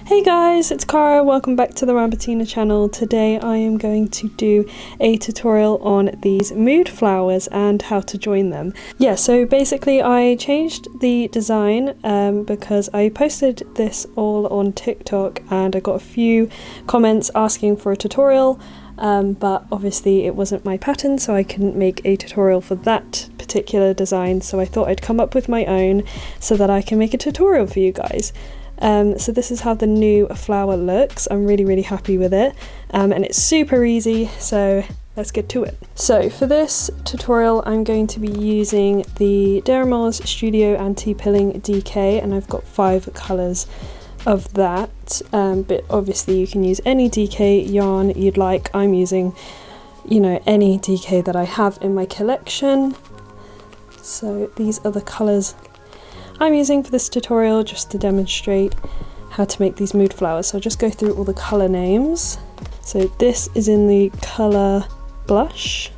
Hey guys, it's Cara, welcome back to the Rambutina channel. Today I am going to do a tutorial on these mood flowers and how to join them. Yeah, so basically I changed the design because I posted this all on TikTok and I got a few comments asking for a tutorial, but obviously it wasn't my pattern, so I couldn't make a tutorial for that particular design, so I thought I'd come up with my own so that I can make a tutorial for you guys. So this is how the new flower looks. I'm really happy with it, and it's super easy, so let's get to it. So for this tutorial I'm going to be using the Deramals Studio Anti-Pilling DK, and I've got 5 colours of that, but obviously you can use any DK yarn you'd like. I'm using, any DK that I have in my collection. So these are the colours I'm using for this tutorial just to demonstrate how to make these mood flowers. So I'll just go through all the colour names. So this is in the colour Blush,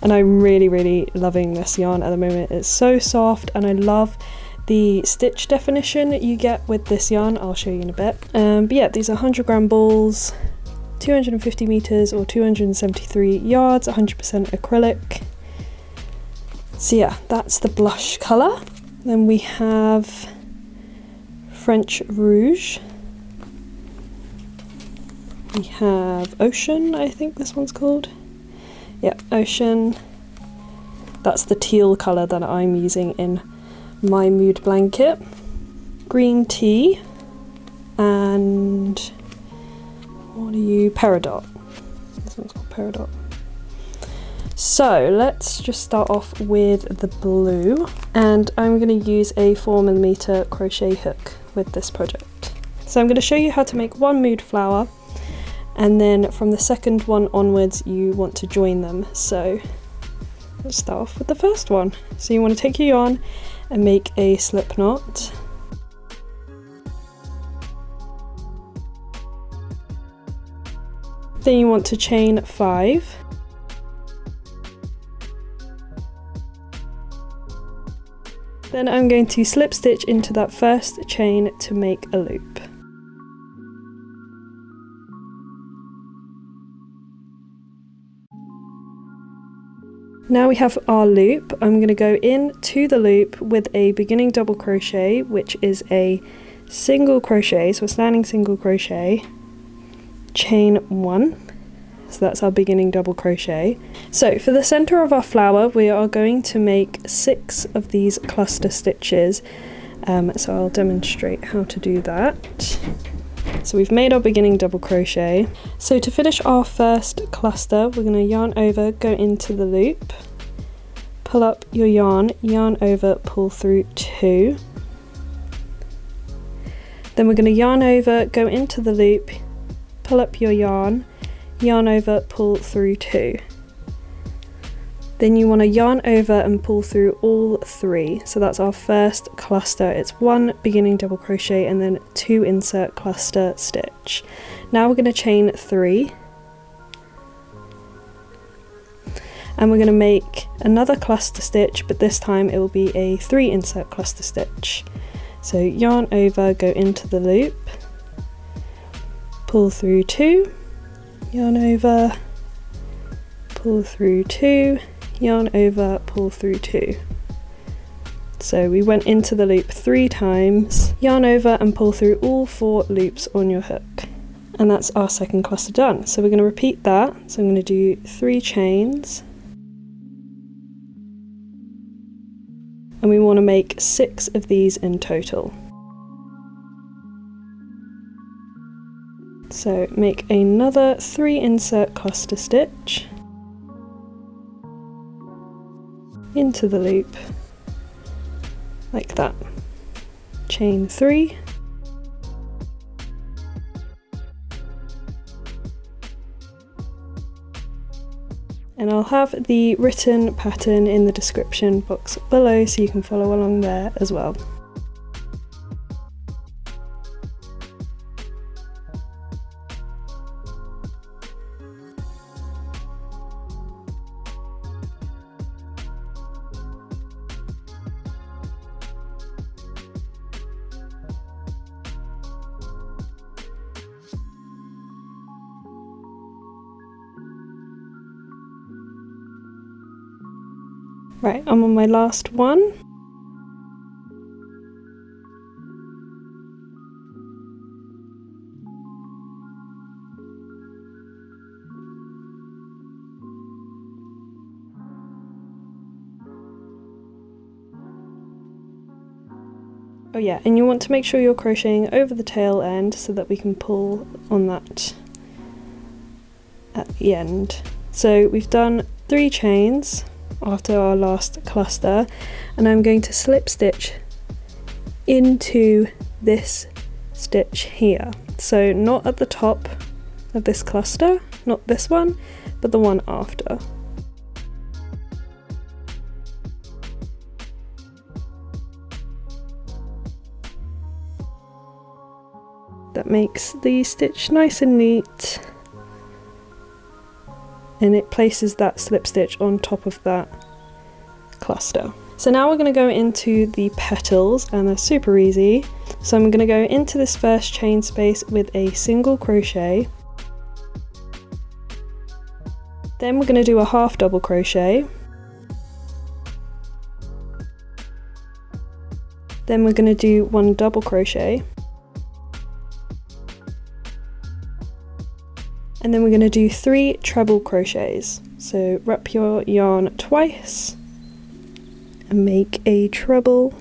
and I'm really loving this yarn at the moment. It's so soft and I love the stitch definition you get with this yarn. I'll show you in a bit. But yeah, these are 100-gram balls, 250 meters or 273 yards, 100% acrylic. So yeah, that's the Blush colour. Then we have French Rouge. We have Ocean, I think this one's called. Yeah, Ocean. That's the teal colour that I'm using in my mood blanket. Green Tea. And what are you? Peridot. This one's called Peridot. So let's just start off with the blue, and I'm going to use a 4mm crochet hook with this project. So I'm going to show you how to make one mood flower, and then from the second one onwards you want to join them. So let's start off with the first one. So you want to take your yarn and make a slip knot. Then you want to chain 5. Then I'm going to slip stitch into that first chain to make a loop. Now we have our loop. I'm going to go into the loop with a beginning double crochet, which is a single crochet, so a standing single crochet, chain 1. So that's our beginning double crochet. So for the center of our flower we are going to make 6 of these cluster stitches, so I'll demonstrate how to do that. So we've made our beginning double crochet. So to finish our first cluster we're going to yarn over, go into the loop, pull up your yarn over, pull through 2. Then we're going to yarn over, go into the loop, pull up your yarn over, pull through 2. Then you want to yarn over and pull through all 3. So that's our first cluster. It's 1 beginning double crochet and then 2 insert cluster stitch. Now we're going to chain 3. And we're going to make another cluster stitch, but this time it will be a 3 insert cluster stitch. So yarn over, go into the loop, pull through 2. Yarn over, pull through 2, yarn over, pull through 2. So we went into the loop 3 times, yarn over and pull through all 4 loops on your hook. And that's our second cluster done. So we're going to repeat that. So I'm going to do 3 chains. And we want to make 6 of these in total. So make another 3 insert cluster stitch into the loop like that. Chain 3. And I'll have the written pattern in the description box below so you can follow along there as well. Right, I'm on my last one. Oh yeah, and you want to make sure you're crocheting over the tail end so that we can pull on that at the end. So we've done 3 chains after our last cluster, and I'm going to slip stitch into this stitch here. So not at the top of this cluster, not this one, but the one after. That makes the stitch nice and neat, and it places that slip stitch on top of that cluster. So now we're going to go into the petals, and they're super easy. So I'm going to go into this first chain space with a single crochet. Then we're going to do a half double crochet. Then we're going to do 1 double crochet. And then we're going to do 3 treble crochets. So wrap your yarn twice and make a treble.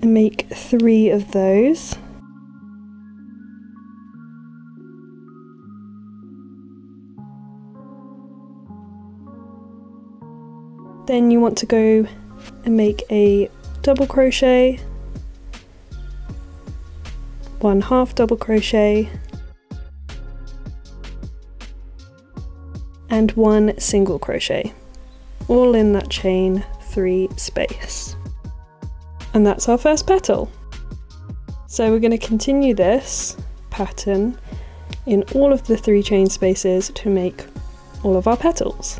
And make 3 of those. Then you want to go and make a double crochet, 1 half double crochet, and 1 single crochet, all in that chain 3 space. And that's our first petal. So we're going to continue this pattern in all of the 3 chain spaces to make all of our petals.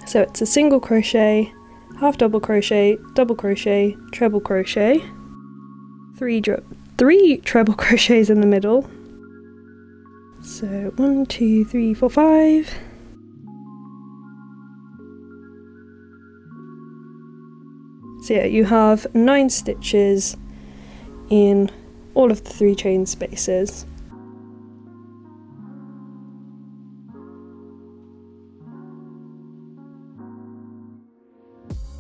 So it's a single crochet, half double crochet, double crochet, treble crochet, 3 treble crochets in the middle. So 1, 2, 3, 4, 5. So yeah, you have 9 stitches in all of the 3 chain spaces.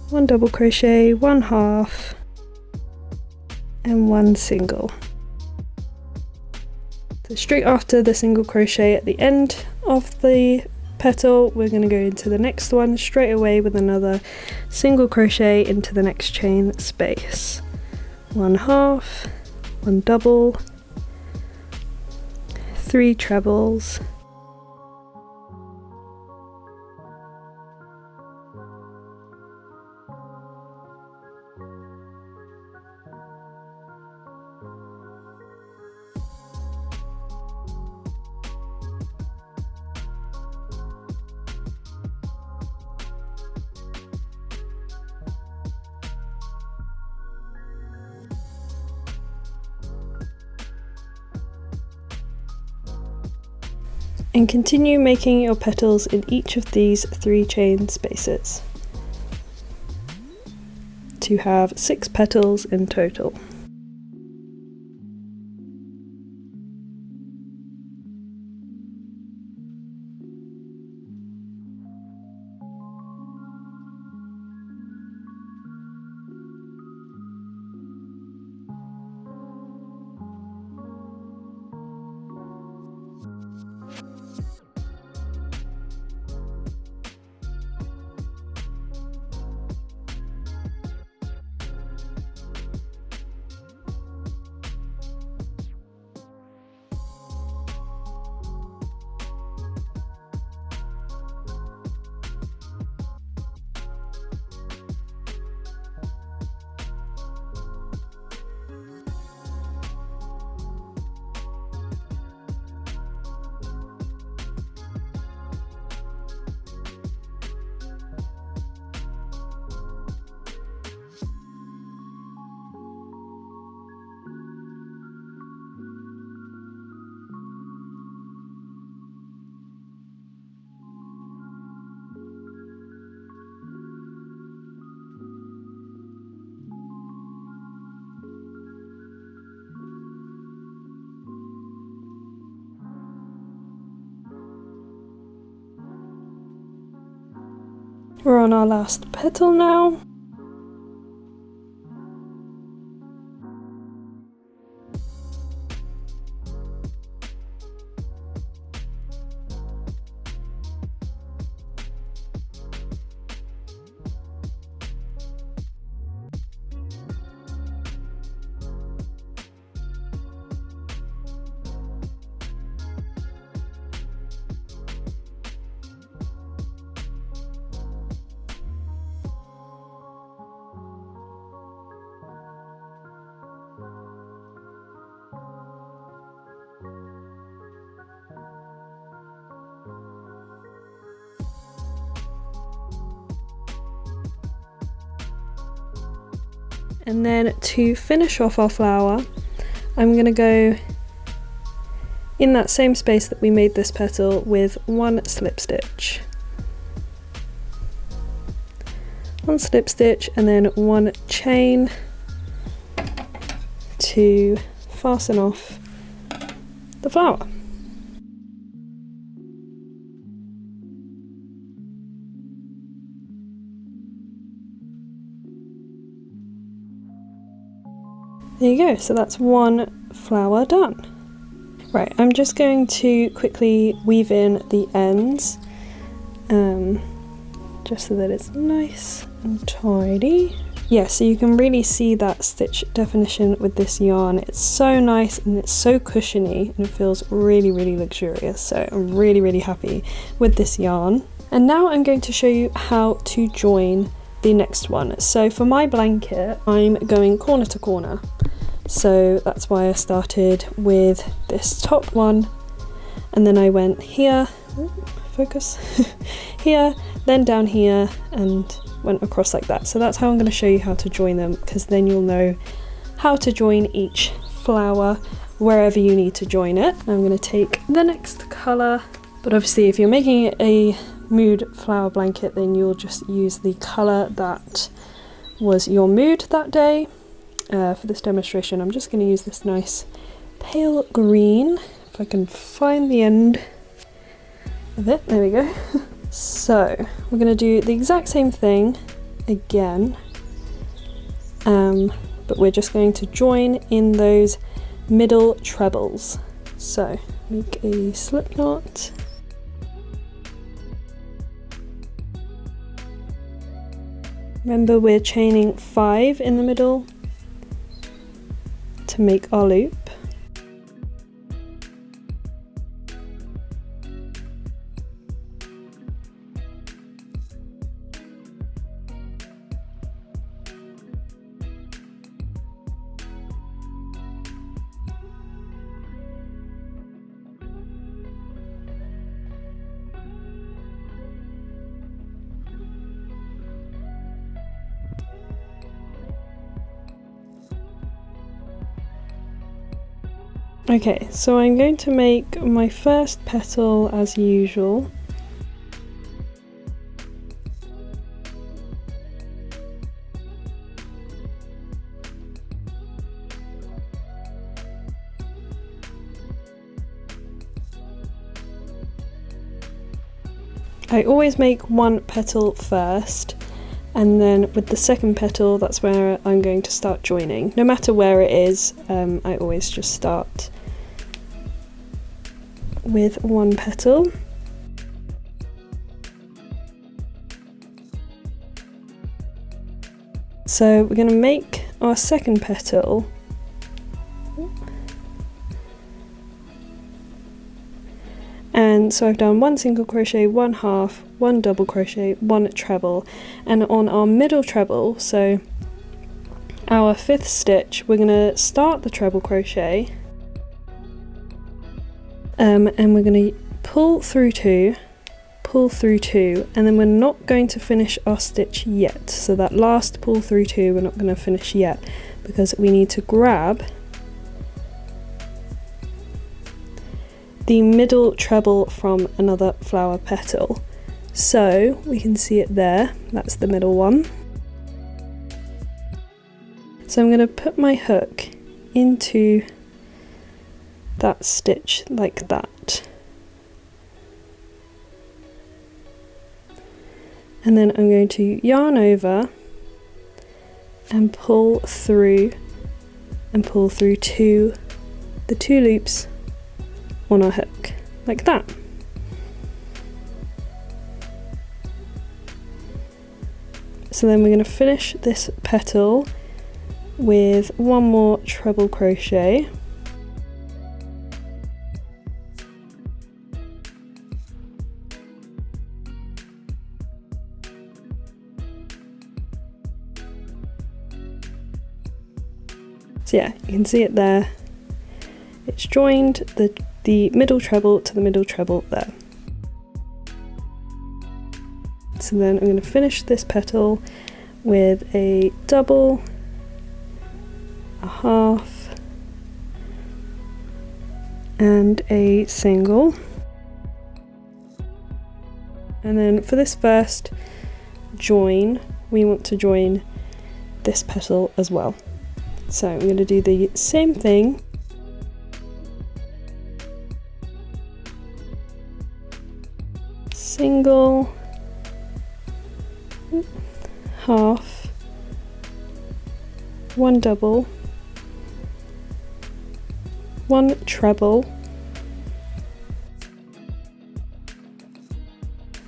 One double crochet, 1 half, and 1 single. So straight after the single crochet at the end of the petal, we're going to go into the next one straight away with another single crochet into the next chain space. 1 half, 1 double, 3 trebles, and continue making your petals in each of these 3 chain spaces to have 6 petals in total. We're on our last petal now. And then to finish off our flower, I'm going to go in that same space that we made this petal with one slip stitch. One slip stitch and then one chain to fasten off the flower. There you go, so that's one flower done. Right, I'm just going to quickly weave in the ends, just so that it's nice and tidy. Yeah, so you can really see that stitch definition with this yarn. It's so nice and it's so cushiony and it feels really, really luxurious. So I'm really, really happy with this yarn. And now I'm going to show you how to join the next one. So for my blanket, I'm going corner to corner. So that's why I started with this top one, and then I went here, focus, here, then down here, and went across like that. So that's how I'm going to show you how to join them, because then you'll know how to join each flower wherever you need to join it. I'm going to take the next colour, but obviously if you're making a mood flower blanket, then you'll just use the colour that was your mood that day. For this demonstration, I'm just going to use this nice pale green, if I can find the end of it. There we go. So we're going to do the exact same thing again, but we're just going to join in those middle trebles. So make a slip knot. Remember, we're chaining 5 in the middle to make our loop. Okay, so I'm going to make my first petal as usual. I always make one petal first, and then with the second petal, that's where I'm going to start joining. No matter where it is, I always just start with one petal. So we're going to make our second petal, and so I've done one single crochet, one half, one double crochet, one treble, and on our middle treble, so our 5th stitch, we're going to start the treble crochet, and we're going to pull through 2, and then we're not going to finish our stitch yet. So that last pull through 2 we're not going to finish yet, because we need to grab the middle treble from another flower petal. So we can see it there, that's the middle one. So I'm going to put my hook into that stitch like that, And then I'm going to yarn over and pull through the two loops on our hook, like that. So then we're going to finish this petal with one more treble crochet. So yeah, you can see it there. It's joined the middle treble to the middle treble there. So then I'm going to finish this petal with a double, a half, and a single. And then for this first join, we want to join this petal as well. So I'm going to do the same thing. Single, half, one double, one treble,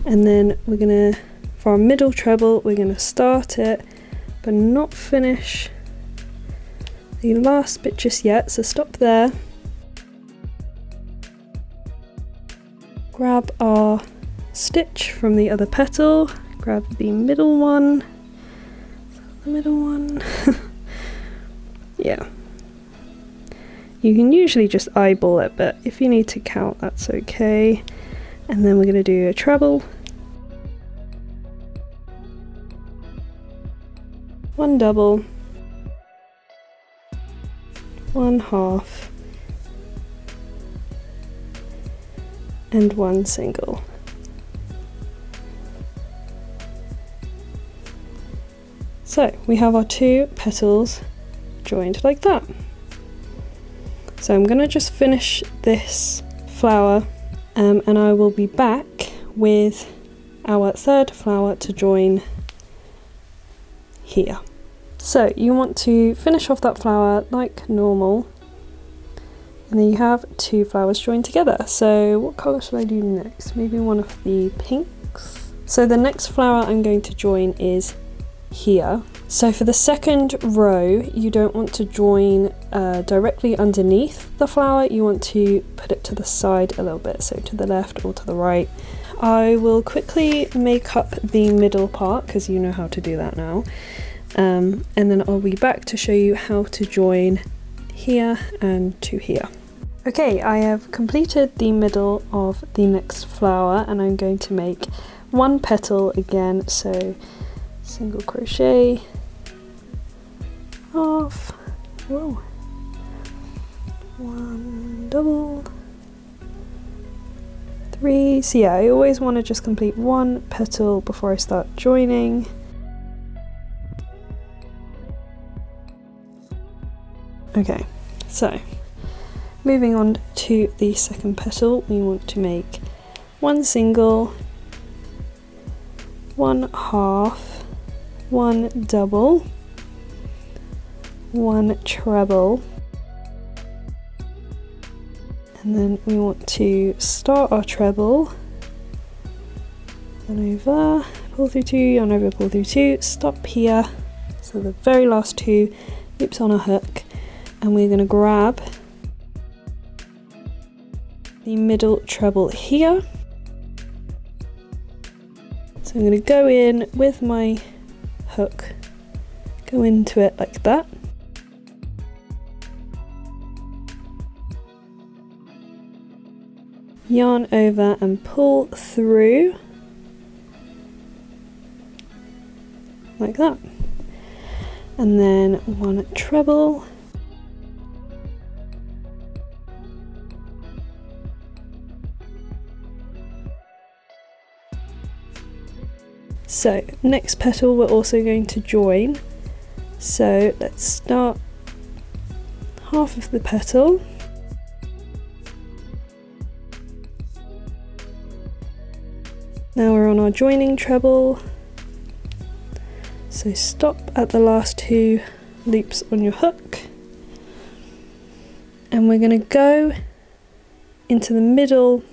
and then we're going to, for our middle treble, we're going to start it but not finish the last bit just yet, so stop there. Grab our stitch from the other petal, grab the middle one, yeah. You can usually just eyeball it, but if you need to count, that's okay. And then we're going to do a treble, one double, one half, and one single. So we have our two petals joined like that. So I'm going to just finish this flower and I will be back with our third flower to join here. So you want to finish off that flower like normal, and then you have two flowers joined together. So what colour should I do next? Maybe one of the pinks. So the next flower I'm going to join is here. So for the second row, you don't want to join directly underneath the flower, you want to put it to the side a little bit, so to the left or to the right. I will quickly make up the middle part because you know how to do that now. And then I'll be back to show you how to join here and to here. Okay, I have completed the middle of the next flower and I'm going to make one petal again, so single crochet, half, whoa, one double, three. So yeah, I always want to just complete one petal before I start joining. Okay, so moving on to the second petal, we want to make one single, one half, one double, one treble, and then we want to start our treble, yarn over, pull through two, yarn over, pull through two, stop here, so the very last two loops on our hook, and we're going to grab the middle treble here. So I'm going to go in with my hook, go into it like that. Yarn over and pull through like that. And then one treble. So next petal we're also going to join, so let's start half of the petal, now we're on our joining treble, So stop at the last 2 loops on your hook, and we're going to go into the middle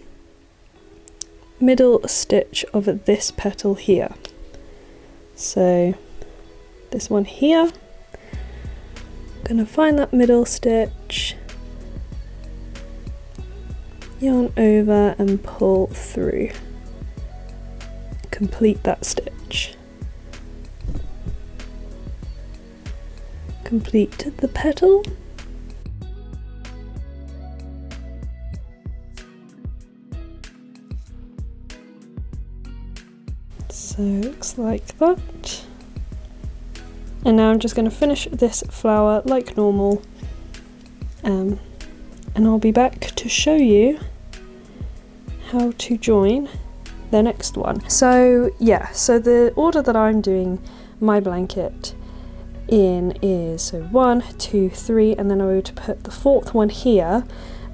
stitch of this petal here. So this one here, I'm going to find that middle stitch, yarn over and pull through, complete that stitch, complete the petal. So it looks like that. And now I'm just going to finish this flower like normal, and I'll be back to show you how to join the next one. So yeah, so the order that I'm doing my blanket in is so 1, 2, 3, and then I would put the 4th one here,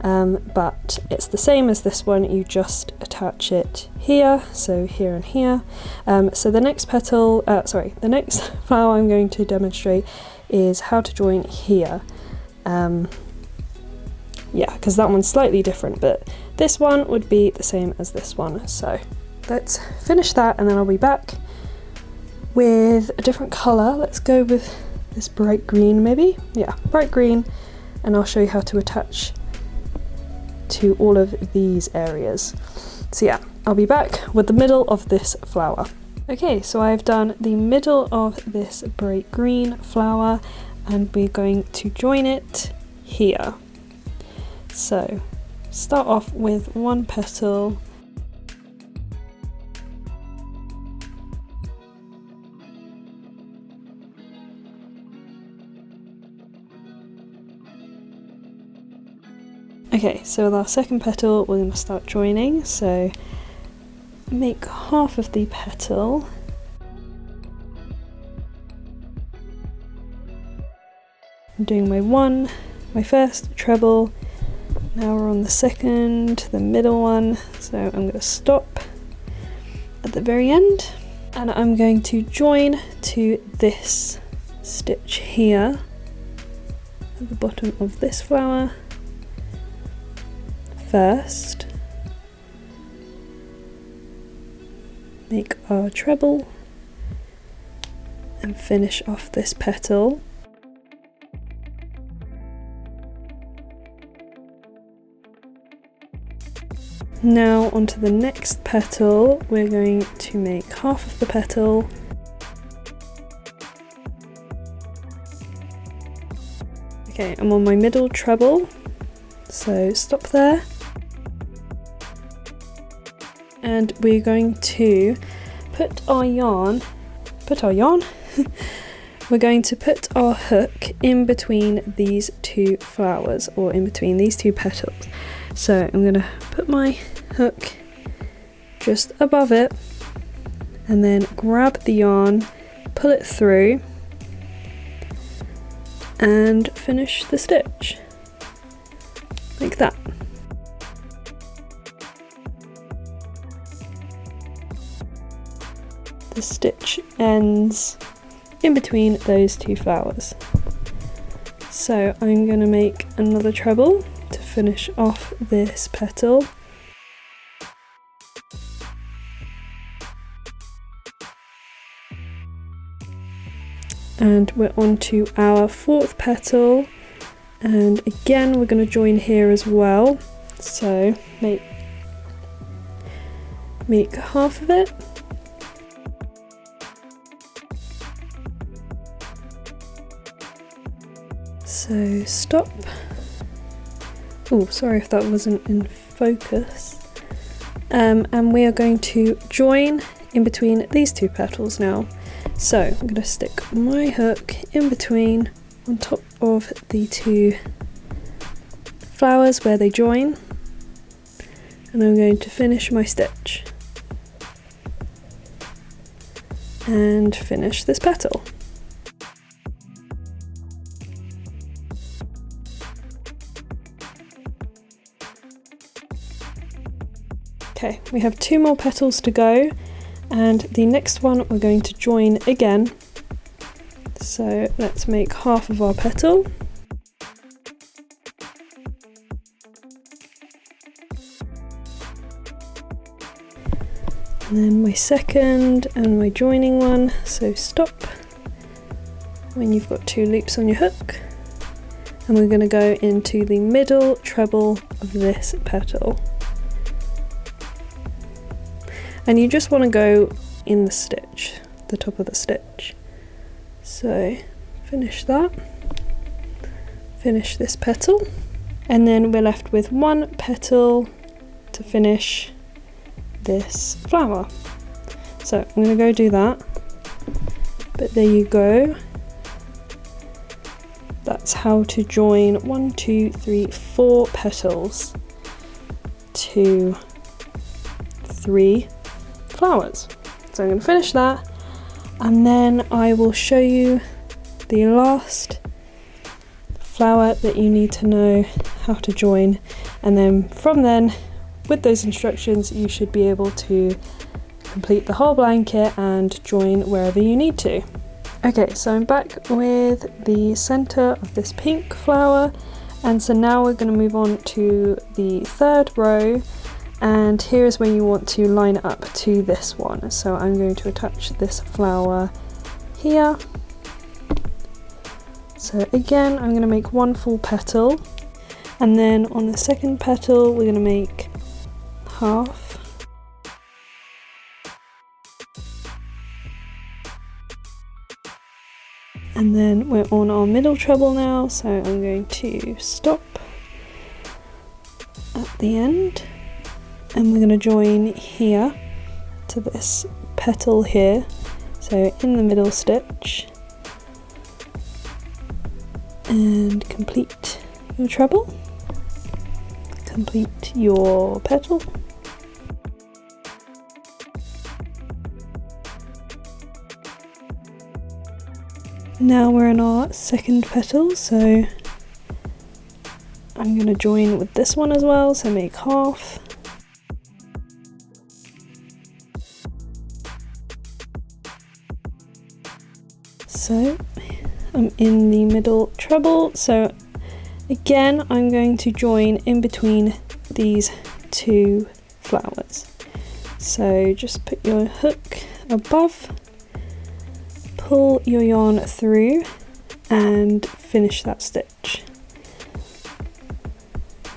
but it's the same as this one, you just attach it here, so here and here. So the next petal, the next flower I'm going to demonstrate is how to join here. Yeah, because that one's slightly different, but this one would be the same as this one. So let's finish that, and then I'll be back with a different colour. Let's go with this bright green maybe. Yeah, bright green, and I'll show you how to attach to all of these areas. So yeah, I'll be back with the middle of this flower. Okay, so I've done the middle of this bright green flower, and we're going to join it here. So start off with 1 petal, okay, so with our second petal we're going to start joining, so make half of the petal, I'm doing my first treble. Now we're on the second, the middle one, so I'm going to stop at the very end, and I'm going to join to this stitch here at the bottom of this flower first, make our treble and finish off this petal. Now onto the next petal, we're going to make half of the petal, okay, I'm on my middle treble, so stop there, and we're going to put our yarn, we're going to put our hook in between these 2 flowers, or in between these 2 petals. So I'm going to put my hook just above it, and then grab the yarn, pull it through, and finish the stitch like that. The stitch ends in between those 2 flowers. So I'm going to make another treble to finish off this petal. And we're on to our 4th petal, and again we're going to join here as well, so make half of it, so stop. Oh, sorry if that wasn't in focus. And we are going to join in between these 2 petals now. So I'm going to stick my hook in between on top of the 2 flowers where they join, and I'm going to finish my stitch and finish this petal. Okay, we have 2 more petals to go, and the next one we're going to join again So let's make half of our petal. And then my second and my joining one, so stop when you've got 2 loops on your hook. And we're going to go into the middle treble of this petal. And you just want to go in the stitch, the top of the stitch. So finish that, finish this petal, and then we're left with 1 petal to finish this flower. So I'm going to go do that, but there you go. That's how to join 1, 2, 3, 4 petals to 3 flowers. So I'm going to finish that, and then I will show you the last flower that you need to know how to join, and then from then, with those instructions, you should be able to complete the whole blanket and join wherever you need to. Okay, so I'm back with the center of this pink flower, and so now we're going to move on to the 3rd row, and here is where you want to line it up to this one. So I'm going to attach this flower here. So again, I'm going to make 1 full petal, and then on the 2nd petal we're going to make half. And then we're on our middle treble now, so I'm going to stop at the end, and we're going to join here to this petal here, so in the middle stitch, and complete your treble, complete your petal. Now we're in our 2nd petal, so I'm going to join with this one as well, so make half. So I'm in the middle treble, so again I'm going to join in between these 2 flowers. So just put your hook above, pull your yarn through and finish that stitch.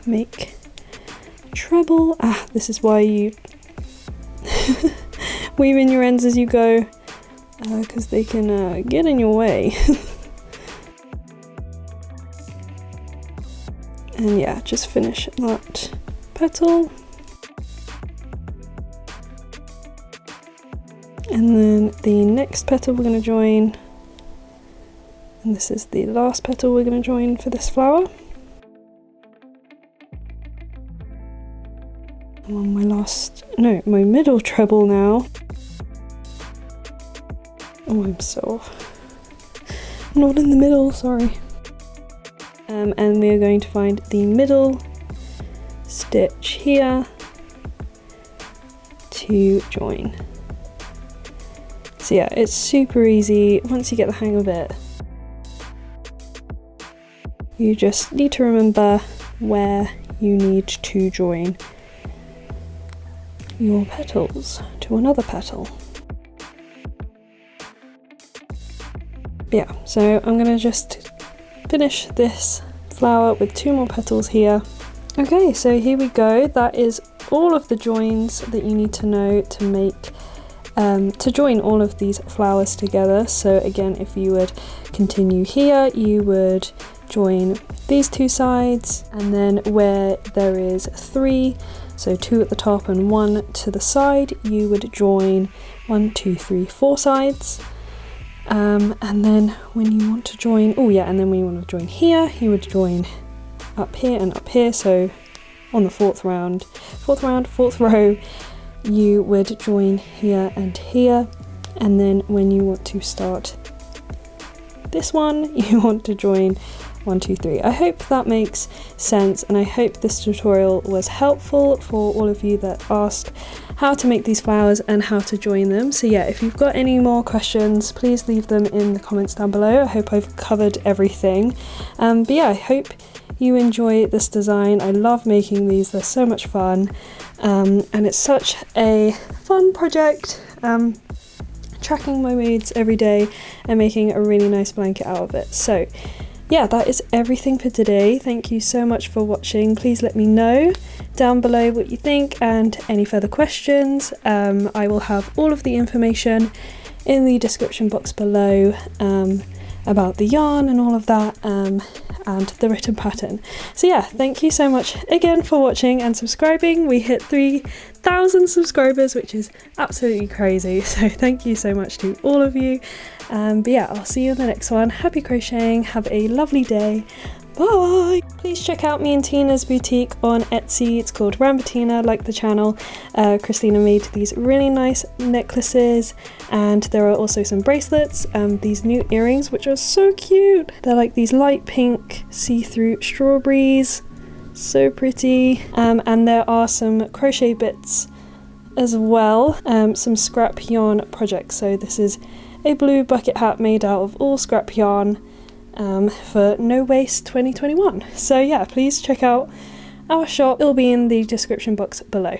Make treble. This is why you weave in your ends as you go, because they can get in your way. And yeah, just finish that petal. And then the next petal we're going to join, and this is the last petal we're going to join for this flower. I'm on my middle treble now. Oh, I'm so not in the middle, sorry. And we are going to find the middle stitch here to join. So yeah, it's super easy once you get the hang of it. You just need to remember where you need to join your petals to another petal. Yeah, so I'm gonna just finish this flower with 2 more petals here. Okay, so here we go. That is all of the joins that you need to know to make to join all of these flowers together. So again, if you would continue here, you would join these 2 sides, and then where there is 3, so 2 at the top and 1 to the side, you would join 1, 2, 3, 4 sides. And then when you want to join, and then when you want to join here, you would join up here and up here. So on the fourth row, you would join here and here. And then when you want to start this one, you want to join 1, 2, 3. I hope that makes sense, and I hope this tutorial was helpful for all of you that asked how to make these flowers and how to join them. So yeah, if you've got any more questions, please leave them in the comments down below. I hope I've covered everything. But yeah, I hope you enjoy this design. I love making these, they're so much fun, and it's such a fun project, tracking my moods every day and making a really nice blanket out of it. So yeah, that is everything for today. Thank you so much for watching. Please let me know down below what you think and any further questions. I will have all of the information in the description box below about the yarn and all of that, and the written pattern. So yeah, thank you so much again for watching and subscribing. We hit 3,000 subscribers, which is absolutely crazy, so thank you so much to all of you. But yeah, I'll see you in the next one. Happy crocheting, have a lovely day. Bye! Please check out me and Tina's boutique on Etsy. It's called Rambutina, like the channel. Christina made these really nice necklaces, and there are also some bracelets, these new earrings which are so cute. They're like these light pink see-through strawberries, so pretty. And there are some crochet bits as well, some scrap yarn projects. So this is a blue bucket hat made out of all scrap yarn, for No Waste 2021. So yeah, please check out our shop. It'll be in the description box below.